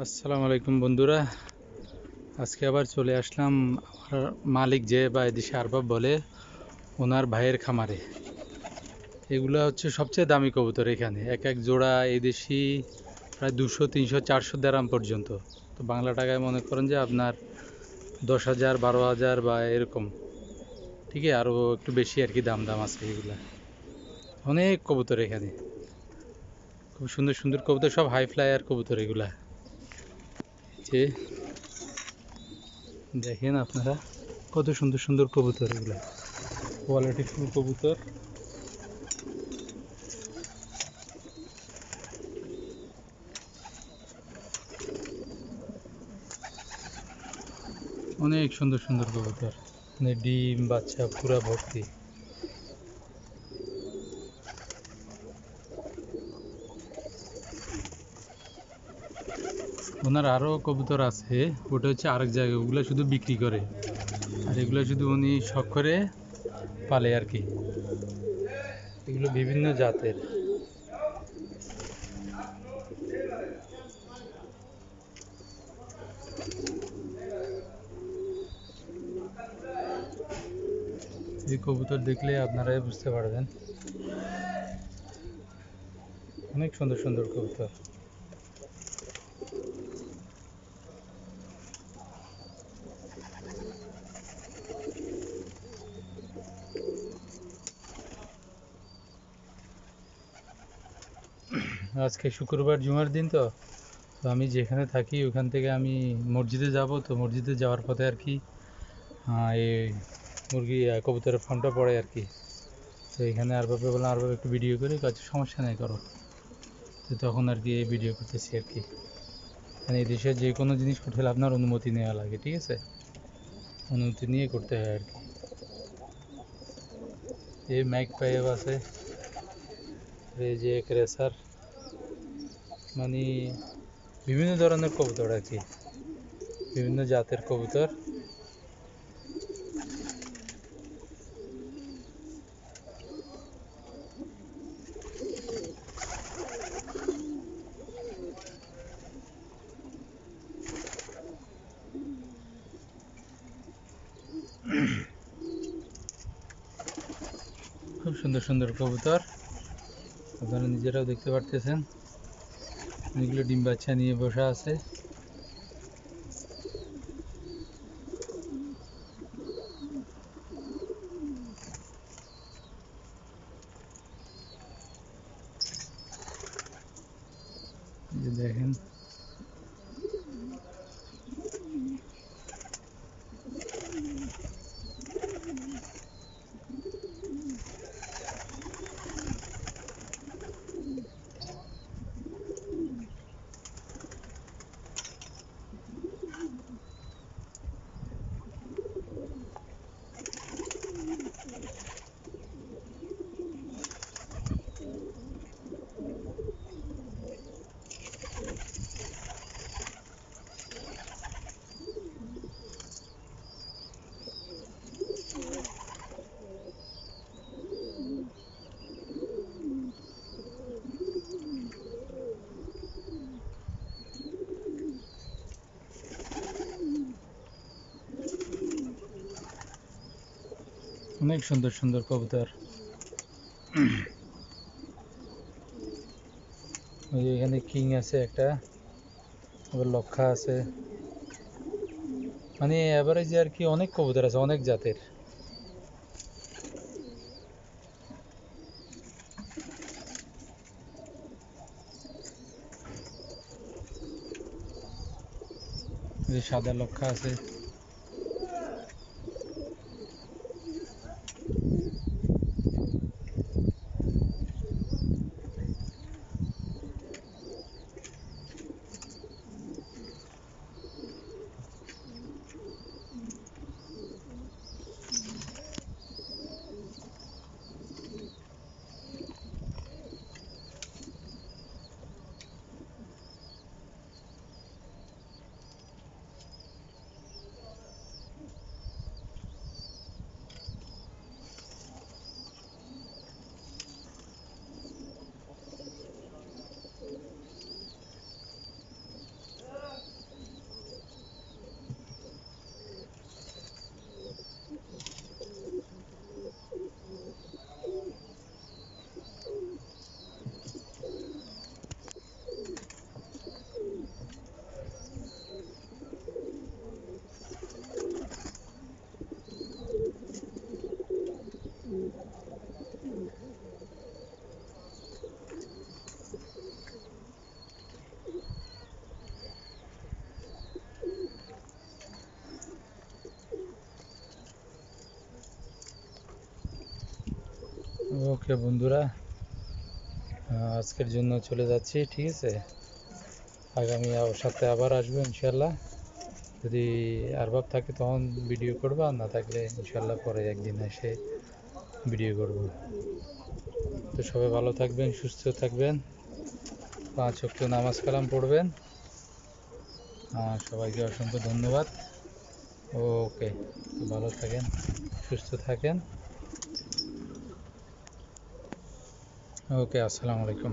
আসসালামু আলাইকুম বন্ধুরা। আজকে আবার চলে আসলাম আমার মালিক যে বা এদেশে আরবাব বলে ওনার ভাইয়ের খামারে। এগুলা হচ্ছে সবচেয়ে দামি কবুতর এখানে। এক এক জোড়া এদেশি প্রায় 200 300 400 দেরাম পর্যন্ত। তো বাংলা টাকায় মনে করেন যে আপনার 10,000 12,000 বা এরকম। ঠিক আছে, আরও একটু বেশি আর কি দাম আছে এগুলা। অনেক কবুতর এখানে, খুব সুন্দর সুন্দর কবুতর, সব হাই ফ্লায়ার কবুতর এগুলা। যে দেখেন আপনারা কত সুন্দর সুন্দর কবুতর এগুলা, কোয়ালিটিফুল কবুতর। অনেক সুন্দর সুন্দর কবুতর, মানে ডিম বাচ্চা পুরা ভর্তি। ওনার আরও কবুতর আছে, ওটা হচ্ছে আরেক জায়গায়, ওগুলো শুধু বিক্রি করে, আর এগুলো শুধু উনি শখ করে পালে আর কি। এগুলো বিভিন্ন জাতের। এই কবুতর দেখলে আপনারাই বুঝতে পারবেন, অনেক সুন্দর সুন্দর কবুতর। আজকে শুক্রবার জুমার দিন, তো তো আমি যেখানে থাকি ওখান থেকে আমি মসজিদে যাব, তো মসজিদে যাওয়ার পথে আর কি এই মুরগি কবুতরের ফার্মটা পড়ে আর কি। তো এখানে আরবাবে বললাম, আরবাব একটু ভিডিও করে, কাছে সমস্যা নেই করো। তো তখন আর কি এই ভিডিও করতেছি আর কি। মানে এই দেশের যে কোনো জিনিস করতে হলে আপনার অনুমতি নেওয়া লাগে, ঠিক আছে, অনুমতি নিয়ে করতে হয় আর কি। এই ম্যাক পাইপ আছে, এই যে ক্রেসার, মানে বিভিন্ন ধরনের কবুতর আর কি, বিভিন্ন জাতের কবুতর। খুব সুন্দর সুন্দর কবুতর, আপনারা নিজেরাও দেখতে পারতেছেন। অনেকগুলো ডিম বাচ্চা নিয়ে বসা আছে। এই যে দেখেন, অনেক সুন্দর সুন্দর কবুতর। ওই যে এখানে কিং আছে একটা, আবার লক্ষা আছে, মানে অ্যাভারেজে আর কি অনেক কবুতর আছে, অনেক জাতের। এই যে সাদা লক্ষা আছে। ওকে বন্ধুরা, আজকের জন্য চলে যাচ্ছি, ঠিক আছে। আগামী সপ্তাহে আবার আসবো ইনশাল্লাহ। যদি আরবাব থাকে তখন ভিডিও করবো, আর না থাকলে ইনশাল্লাহ পরে একদিন এসে ভিডিও করব। তো সবাই ভালো থাকবেন, সুস্থ থাকবেন, 5 ওয়াক্ত নামাজ কালাম পড়বেন। সবাইকে অসংখ্য ধন্যবাদ। ওকে, ভালো থাকেন, সুস্থ থাকেন। ওকে, আসসালামু আলাইকুম।